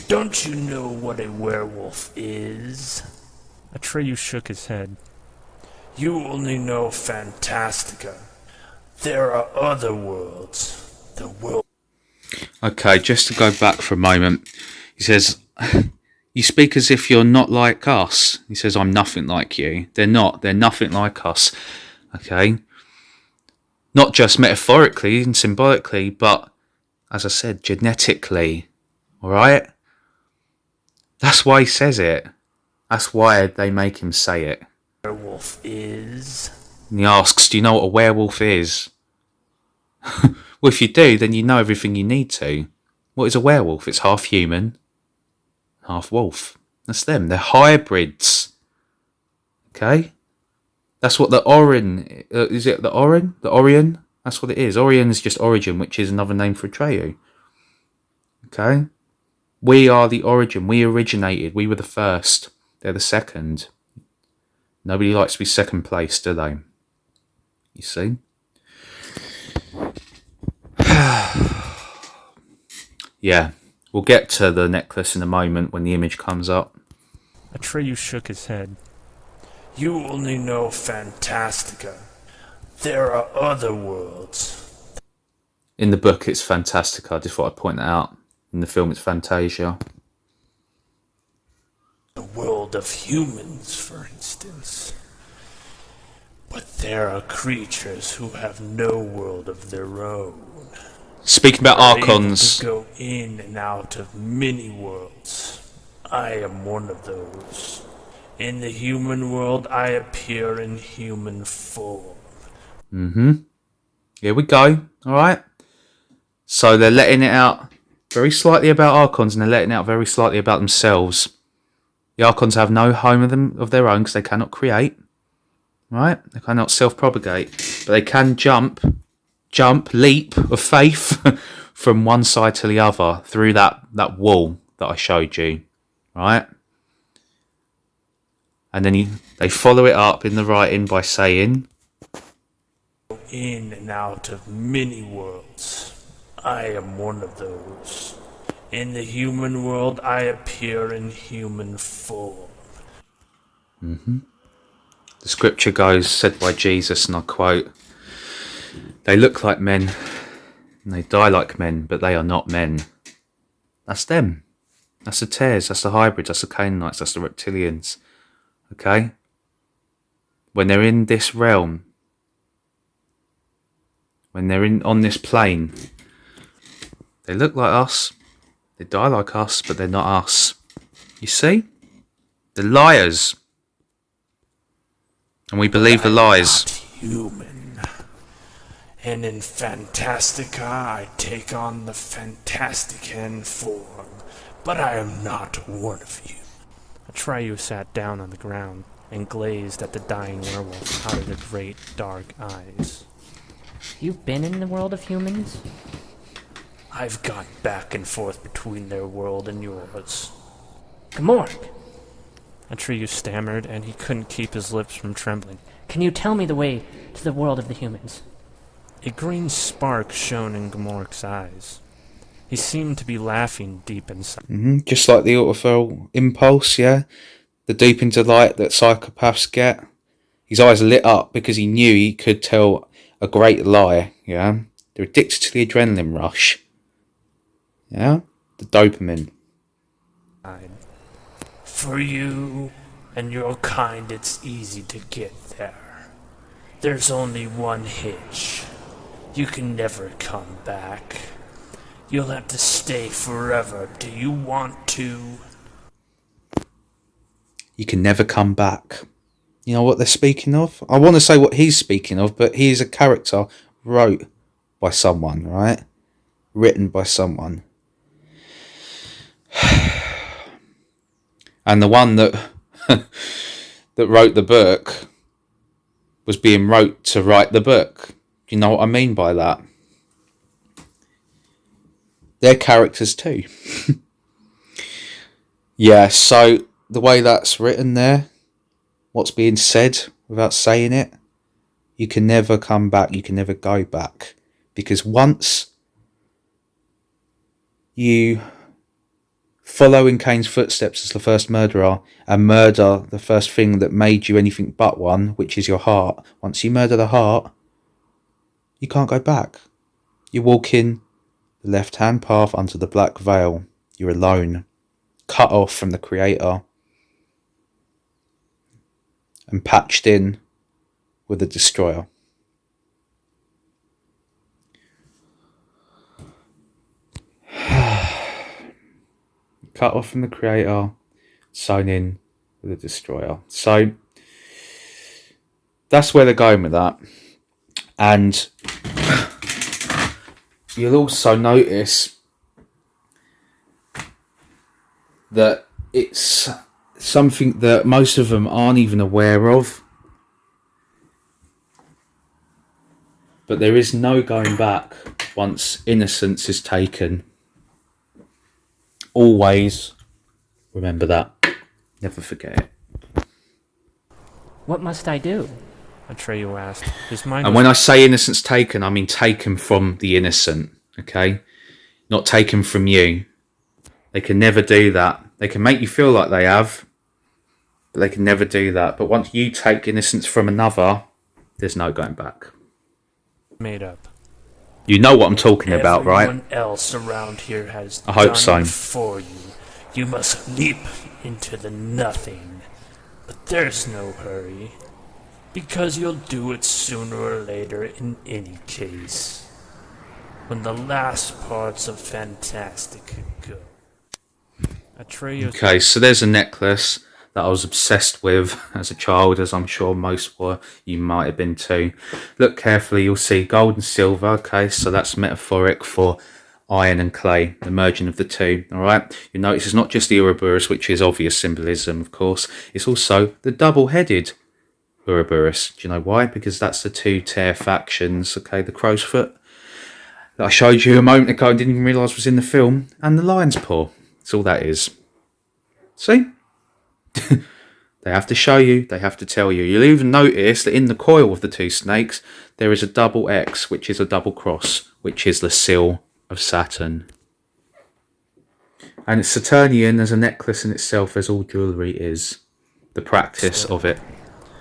Don't you know what a werewolf is? Atreyu shook his head. You only know Fantastica. There are other worlds. The world. Okay, just to go back for a moment. He says, you speak as if you're not like us. He says, I'm nothing like you. They're not. They're nothing like us. Okay? Not just metaphorically and symbolically, but, as I said, genetically. Alright? That's why he says it. That's why they make him say it. Werewolf is. And he asks, do you know what a werewolf is? Well, if you do, then you know everything you need to. What is a werewolf? It's half human, half wolf. That's them. They're hybrids. Okay? That's what the Orion... is it the Orion? The Orion? That's what it is. Orion is just origin, which is another name for Atreyu. Okay? We are the origin. We originated. We were the first. They're the second. Nobody likes to be second place, do they? You see? Yeah. We'll get to the necklace in a moment when the image comes up. Atreyu shook his head. You only know Fantastica. There are other worlds. In the book, it's Fantastica. I just thought I'd point that out. In the film, it's Fantasia. The world of humans, for instance. But there are creatures who have no world of their own. Speaking about Are able Archons, to go in and out of many worlds. I am one of those. In the human world, I appear in human form. here we go. All right. So they're letting it out very slightly about Archons, and they're letting out very slightly about themselves. The Archons have no home of their own because they cannot create. Right? They cannot self-propagate, but they can leap of faith from one side to the other through that wall that I showed you. Right? And then they follow it up in the writing by saying, In and out of many worlds. I am one of those. In the human world, I appear in human form. the scripture goes, said by Jesus, and I quote, "They look like men, and they die like men, but they are not men." That's them. That's the tares, that's the hybrids, that's the Canaanites, that's the reptilians. Okay? When they're in this realm, when they're on this plane, they look like us, they die like us, but they're not us. You see? They're liars. And we believe the lies. Not human. And in Fantastica, I take on the Fantastican form. But I am not one of you. Atreyu sat down on the ground and gazed at the dying werewolf out of the great dark eyes. You've been in the world of humans? I've gone back and forth between their world and yours. Gamork, Atreyu stammered, and he couldn't keep his lips from trembling. can you tell me the way to the world of the humans? A green spark shone in Gamork's eyes. He seemed to be laughing deep inside. Just like the autofill impulse, yeah? The deep into light that psychopaths get. His eyes lit up because he knew he could tell a great lie, yeah? They're addicted to the adrenaline rush. Yeah? The dopamine. For you and your kind, it's easy to get there. There's only one hitch. You can never come back. You'll have to stay forever. Do you want to? You can never come back. You know what they're speaking of? I want to say what he's speaking of, but he is a character wrote by someone, right? Written by someone. And the one that that wrote the book was being wrote to write the book. You know what I mean by that? They're characters too. Yeah, so the way that's written there, what's being said without saying it, you can never come back, you can never go back. Because once you follow in Cain's footsteps as the first murderer and murder the first thing that made you anything but one, which is your heart, once you murder the heart, you can't go back. You walk in the left-hand path under the black veil. You're alone, cut off from the Creator, and patched in with the Destroyer. Cut off from the Creator, sewn in with the Destroyer. So that's where they're going with that. And you'll also notice that it's something that most of them aren't even aware of. But there is no going back once innocence is taken. Always remember that. Never forget it. What must I do? Atreyu asked. His mind And when I say innocence taken, I mean taken from the innocent, okay? Not taken from you. They can never do that. They can make you feel like they have, But they can never do that. But once you take innocence from another, there's no going back. Made up. You know what I'm talking about, right? Everyone else around here has I hope done so. it for you. You must leap into the nothing. But there's no hurry. Because you'll do it sooner or later in any case. When the last parts of Fantastic go. Atreus. Okay, so there's a necklace that I was obsessed with as a child, as I'm sure most were. You might have been too. Look carefully, you'll see gold and silver. Okay, so that's metaphoric for iron and clay, the merging of the two. All right, you notice it's not just the Ouroboros, which is obvious symbolism, of course. It's also the double-headed Ouroboros. Do you know why? Because that's the two tear factions. Okay, the crow's foot that I showed you a moment ago and didn't even realise was in the film, and the lion's paw. That's all that is. See? They have to show you, they have to tell you. You'll even notice that in the coil of the two snakes, there is a double X, which is a double cross, which is the seal of Saturn. And it's Saturnian as a necklace in itself, as all jewellery is. The practice of it.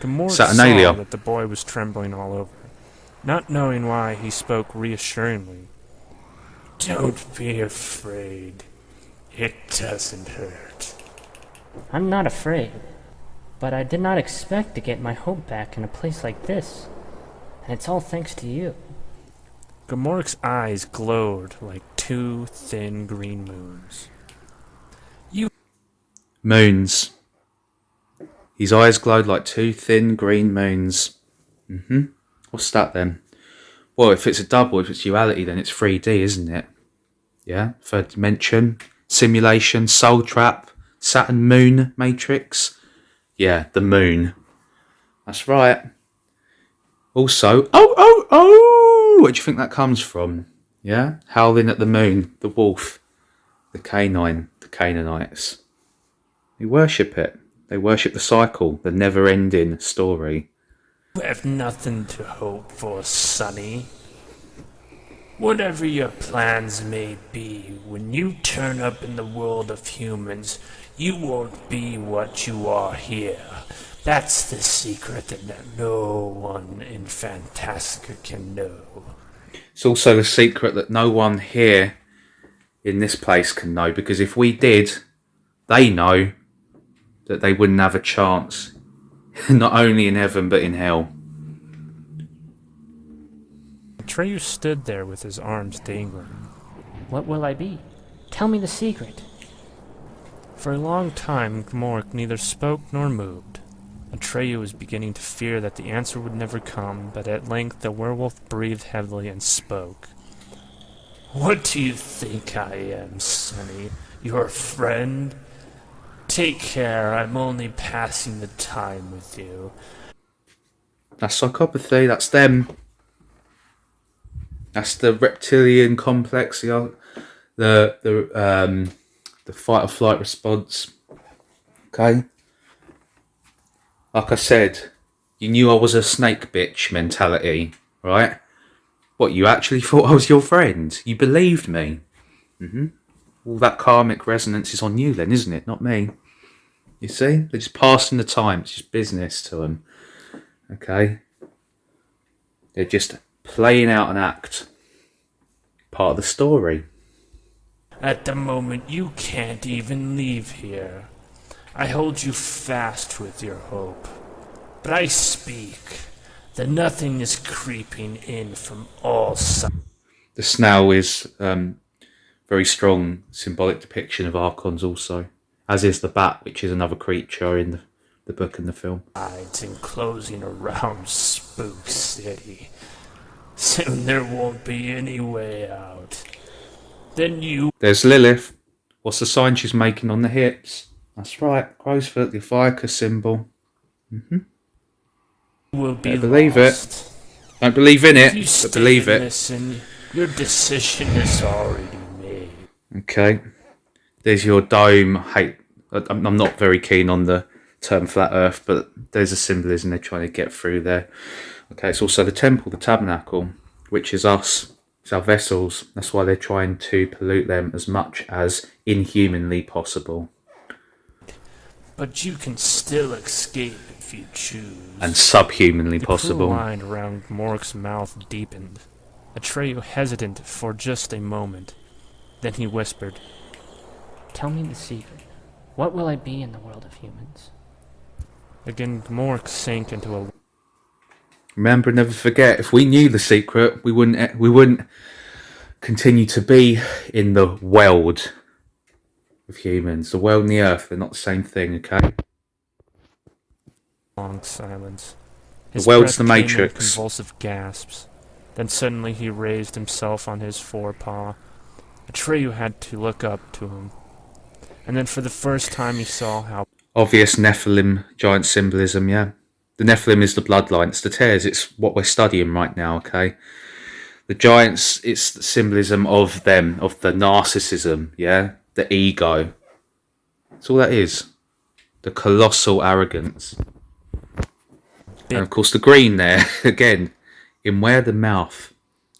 Gamora Saturnalia. saw that the boy was trembling all over. Not knowing why, he spoke reassuringly. Don't be afraid. It doesn't hurt. I'm not afraid, but I did not expect to get my hope back in a place like this. And it's all thanks to you. Gamoric's eyes glowed like two thin green moons. Moons. His eyes glowed like two thin green moons. What's that then? Well, if it's a double, if it's duality, then it's 3D, isn't it? Yeah, third dimension, simulation, soul trap, Saturn moon matrix. Yeah, the moon. That's right. Also, where do you think that comes from? Yeah, howling at the moon, the wolf, the canine, the Canaanites. They worship it. They worship the cycle, the never-ending story. You have nothing to hope for, Sonny. Whatever your plans may be, when you turn up in the world of humans, you won't be what you are here. That's the secret that no one in Fantastica can know. It's also the secret that no one here in this place can know, because if we did, they know that they wouldn't have a chance, not only in heaven but in hell. Atreus stood there with his arms dangling. What will I be? Tell me the secret. For a long time, Gamorreek neither spoke nor moved. Atreyu was beginning to fear that the answer would never come, but at length the werewolf breathed heavily and spoke. What do you think I am, Sonny? Your friend? Take care, I'm only passing the time with you. That's psychopathy, that's them. That's the reptilian complex, the fight or flight response. Okay? Like I said, you knew I was a snake bitch mentality, right? What, you actually thought I was your friend? You believed me? All that karmic resonance is on you then, isn't it? Not me. You see? They're just passing the time. It's just business to them. Okay? They're just playing out an act. Part of the story. At the moment, you can't even leave here. I hold you fast with your hope. But I speak. The nothing is creeping in from all sides. The snail is very strong symbolic depiction of archons also. As is the bat, which is another creature in the book and the film. And closing around Spook City. Soon there won't be any way out. Then you... There's Lilith. What's the sign she's making on the hips? That's right, crow's foot, the Viaca symbol. will be Don't believe lost. it. Don't believe in If you it, but stay believe and it. listen, your decision is already made. Okay. There's your dome. Hey, I'm not very keen on the term flat earth, but there's a symbolism they're trying to get through there. Okay, it's also the temple, the tabernacle, which is us. It's our vessels. That's why they're trying to pollute them as much as inhumanly possible. But you can still escape if you choose. And subhumanly The cruel possible. line around Mork's mouth deepened. Atreyu hesitant for just a moment. Then he whispered, Tell me the secret. What will I be in the world of humans? Again, Mork sank into a... Remember, never forget, if we knew the secret, we wouldn't continue to be in the world of humans. The world and the earth are not the same thing, okay? long silence. The His world's breath the came in Matrix. convulsive gasps. Then suddenly he raised himself on his forepaw. Atreyu had to look up to him. And then for the first time he saw how... Obvious Nephilim giant symbolism, yeah? The Nephilim is the bloodline, it's the tears, it's what we're studying right now, okay? The giants, it's the symbolism of them, of the narcissism, yeah? The ego. That's all that is. The colossal arrogance. And of course the green there, again, in where the mouth,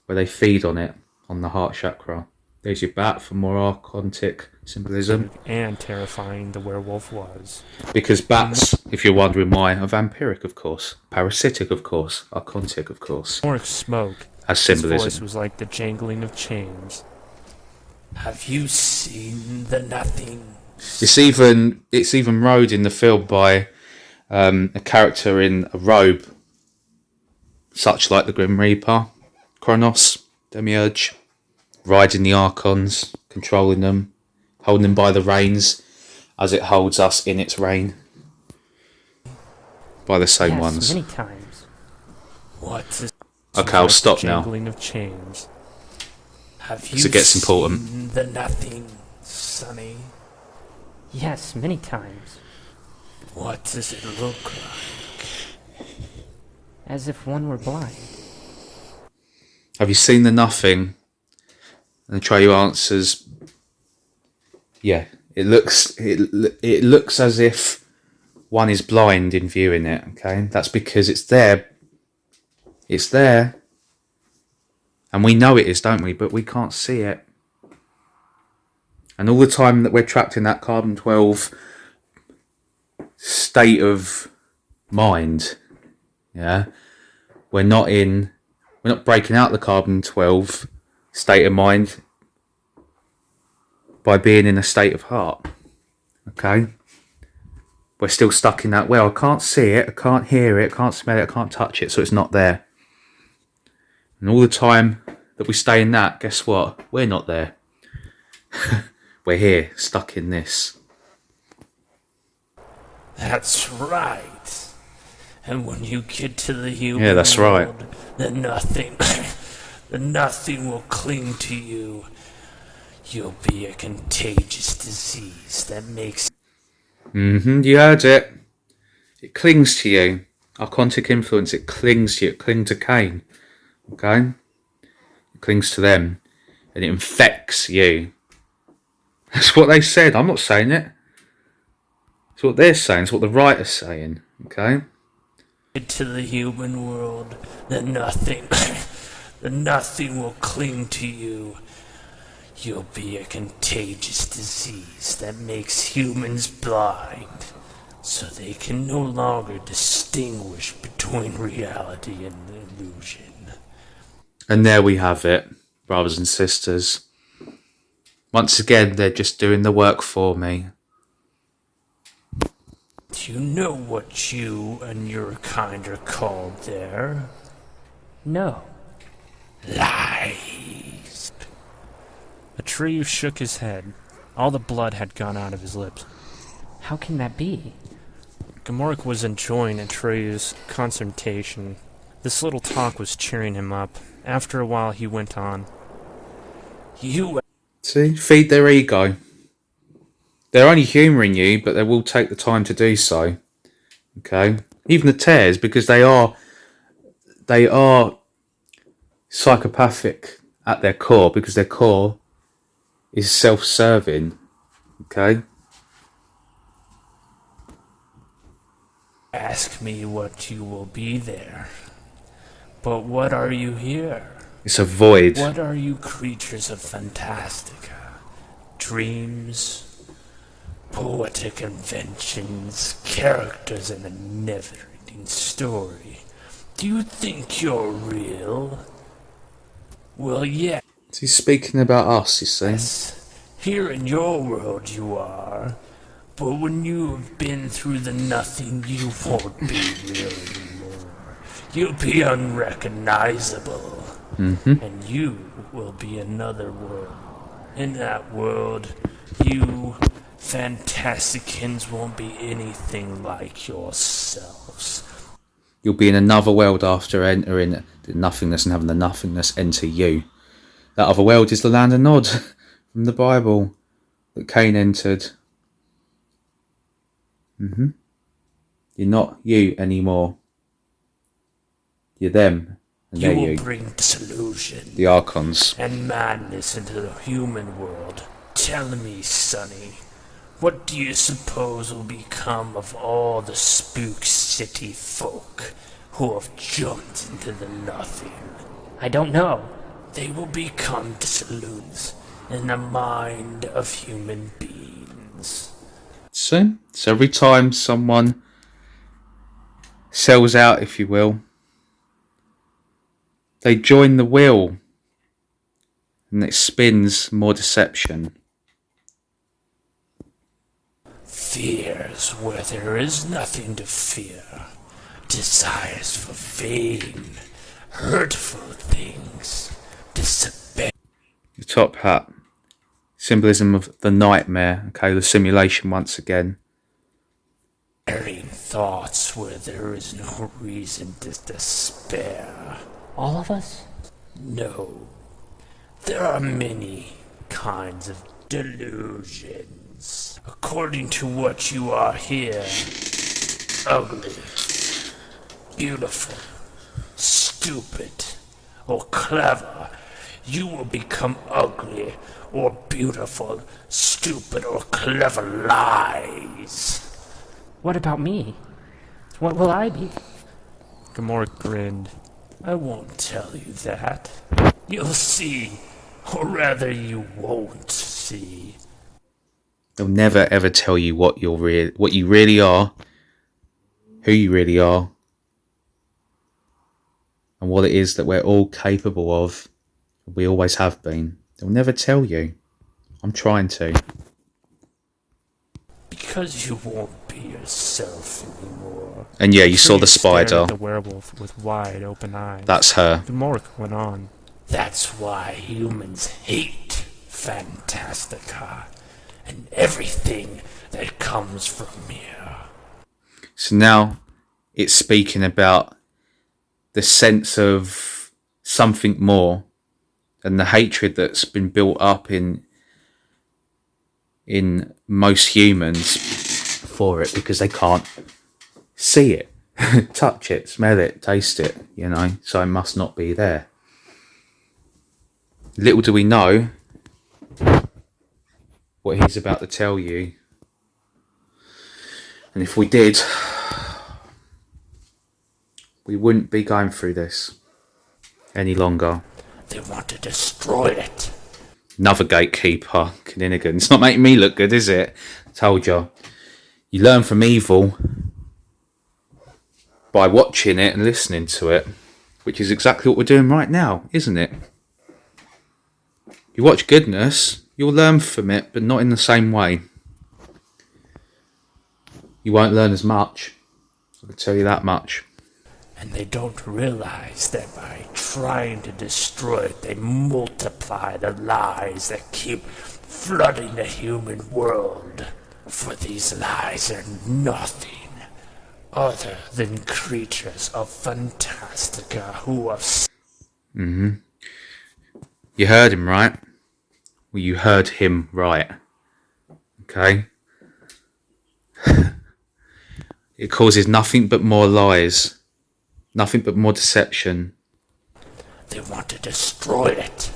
where they feed on it, on the heart chakra. There's your bat for more archontic symbolism. and terrifying the werewolf was. Because bats, if you're wondering why, are vampiric, of course. Parasitic, of course. Archontic, of course. Mork spoke. As His symbolism. voice was like the jangling of chains. Have you seen the nothing? It's even rode in the film by a character in a robe, such like the Grim Reaper, Kronos, Demiurge, riding the Archons, controlling them, holding them by the reins, as it holds us in its reign. By the same Yes, ones. many times. What is... Okay, I'll stop now. Jangling of chains. Have you So it gets important. seen the nothing, Sonny? Yes, many times. What does it look like? As if one were blind. Have you seen the nothing? And Atreyu answers, yeah, it looks as if one is blind in viewing it, okay? That's because it's there. It's there. And we know it is, don't we? But we can't see it. And all the time that we're trapped in that carbon-12 state of mind, yeah, we're not breaking out the carbon-12 state of mind by being in a state of heart, okay? We're still stuck in that, well, I can't see it, I can't hear it, I can't smell it, I can't touch it, so it's not there. And all the time that we stay in that, guess what? We're not there. We're here, stuck in this. That's right. And when you get to the human Yeah, that's right. world, the nothing, the nothing will cling to you. You'll be a contagious disease that makes... You heard it. It clings to you. Archontic influence, it clings to you. It clings to Cain. Okay? It clings to them. And it infects you. That's what they said. I'm not saying it. It's what they're saying. It's what the writer's saying. Okay? to the human world, the nothing, the nothing will cling to you. You'll be a contagious disease that makes humans blind, so they can no longer distinguish between reality and illusion. And there we have it, brothers and sisters. Once again, they're just doing the work for me. Do you know what you and your kind are called there? No. Lies. Atreyu shook his head. All the blood had gone out of his lips. How can that be? Gamorreek was enjoying Atreyu's concentration. This little talk was cheering him up. After a while, he went on. You See? Feed their ego. They're only humouring you, but they will take the time to do so. Okay? Even the tears, because they are psychopathic at their core, because their core is self-serving. Okay? ask me what you will be there. But what are you here? It's a void. What are you creatures of Fantastica? Dreams? Poetic inventions, characters, and a never-ending story. Do you think you're real? Well, yes. He's speaking about us, you see. Here in your world you are. But when you have been through the nothing, you won't be real anymore. You'll be unrecognizable. And you will be another world. In that world, you Fantasticans won't be anything like yourselves. You'll be in another world after entering the nothingness and having the nothingness enter you. That other world is the land of Nod from the Bible that Cain entered. You're not you anymore. You're them, and You they're will you. bring disillusion The Archons. and madness into the human world. Tell me, Sonny, what do you suppose will become of all the Spook City folk who have jumped into the nothing? I don't know. They will become disillusioned in the mind of human beings. So every time someone sells out, if you will, they join the wheel, and it spins more deception. Fears where there is nothing to fear. Desires for fame, hurtful things, despair. The top hat. Symbolism of the nightmare. Okay, the simulation once again. Thoughts where there is no reason to despair. All of us? No. There are many kinds of delusions. According to what you are here, ugly, beautiful, stupid, or clever, you will become ugly or beautiful, stupid, or clever lies. What about me? What will I be? Gamora grinned. I won't tell you that. You'll see, or rather you won't see. They'll never ever tell you what you really are, who you really are, and what it is that we're all capable of. We always have been. They'll never tell you. I'm trying to. Because you won't be yourself anymore. And yeah, you saw the Stared spider. at the werewolf with wide open eyes. That's her. Gamora went on. That's why humans hate Fantastica and everything that comes from here. So now it's speaking about the sense of something more and the hatred that's been built up in most humans for it, because they can't see it, touch it, smell it, taste it, so it must not be there. Little do we know what he's about to tell you. And if we did, we wouldn't be going through this any longer. They want to destroy it. Another gatekeeper, Kninigan. It's not making me look good, is it? Told you. You learn from evil by watching it and listening to it, which is exactly what we're doing right now, isn't it? You watch goodness, you'll learn from it, but not in the same way. You won't learn as much. I can tell you that much. And they don't realize that by trying to destroy it, they multiply the lies that keep flooding the human world. For these lies are nothing other than creatures of Fantastica who have... You heard him right. Well, you heard him right. Okay? It causes nothing but more lies. Nothing but more deception. They want to destroy it.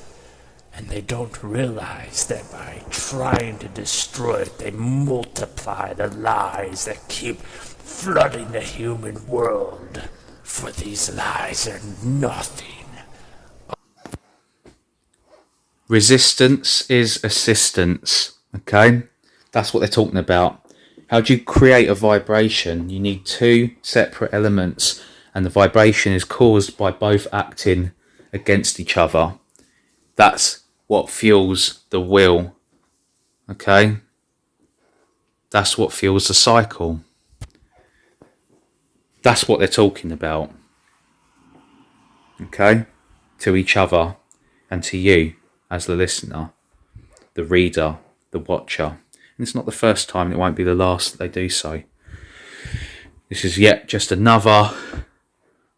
And they don't realize that by trying to destroy it, they multiply the lies that keep flooding the human world. For these lies are nothing. Resistance is assistance. Okay? That's what they're talking about. How do you create a vibration? You need two separate elements, and the vibration is caused by both acting against each other. That's what fuels the wheel. Okay? That's what fuels the cycle. That's what they're talking about. Okay? To each other and to you as the listener, the reader, the watcher. And it's not the first time, and it won't be the last that they do so. This is yet just another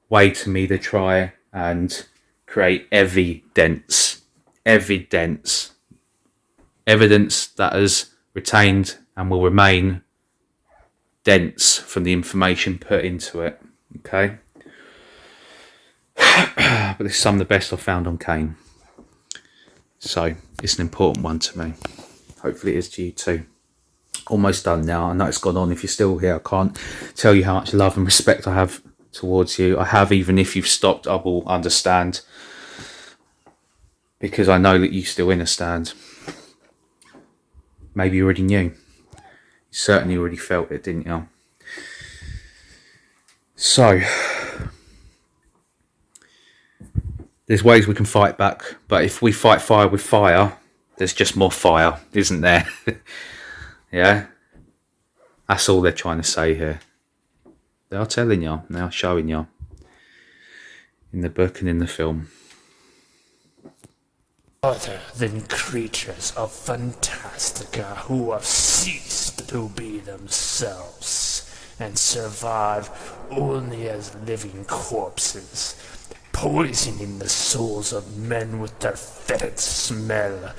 way to me to try and create evidence that is retained and will remain dense from the information put into it. Okay? But this is some of the best I've found on Cain. So it's an important one to me. Hopefully it is to you too. Almost done now. I know it's gone on. If you're still here, I can't tell you how much love and respect I have towards you. I have, even if you've stopped, I will understand. Because I know that you still understand. Maybe you already knew. You certainly already felt it, didn't you? So, there's ways we can fight back. But if we fight fire with fire, there's just more fire, isn't there? Yeah? That's all they're trying to say here. They are telling you, they are showing you. In the book and in the film. Other than creatures of Fantastica who have ceased to be themselves and survive only as living corpses, poisoning the souls of men with their fetid smell.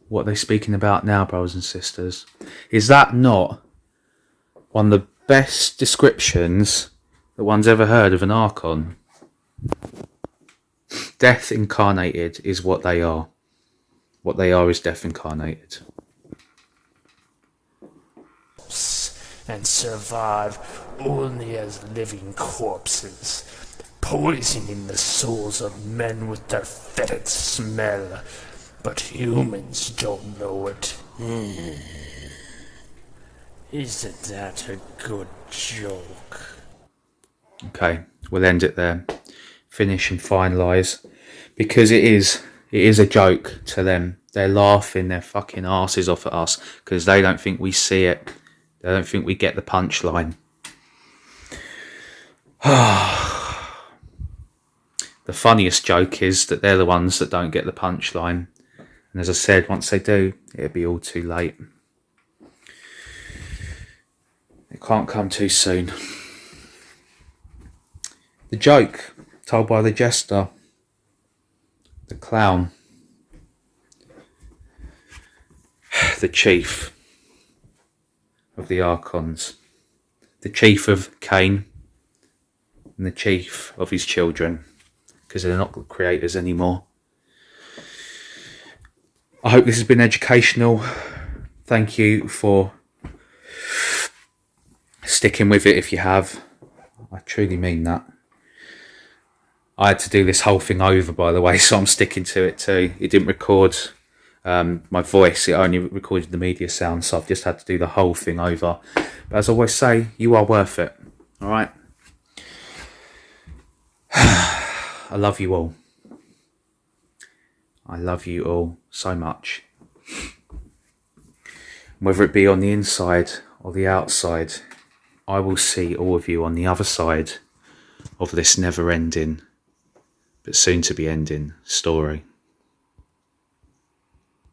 What are they speaking about now, brothers and sisters? Is that not one of the best descriptions that one's ever heard of an Archon? Death incarnated is what they are. What they are is death incarnated. And survive only as living corpses, poisoning the souls of men with their fetid smell. But humans don't know it. Isn't that a good joke? Okay, we'll end it there. Finish and finalise. Because it is a joke to them. They're laughing their fucking asses off at us because they don't think we see it. They don't think we get the punchline. The funniest joke is that they're the ones that don't get the punchline. And as I said, once they do, it'll be all too late. It can't come too soon. The joke told by the jester, the clown, the chief of the Archons, the chief of Cain, and the chief of his children, because they're not creators anymore. I hope this has been educational. Thank you for sticking with it if you have. I truly mean that. I had to do this whole thing over, by the way, so I'm sticking to it too. It didn't record my voice, it only recorded the media sound, so I've just had to do the whole thing over. But as I always say, you are worth it. Alright? I love you all. I love you all so much. Whether it be on the inside or the outside, I will see all of you on the other side of this never-ending, but soon to be ending story.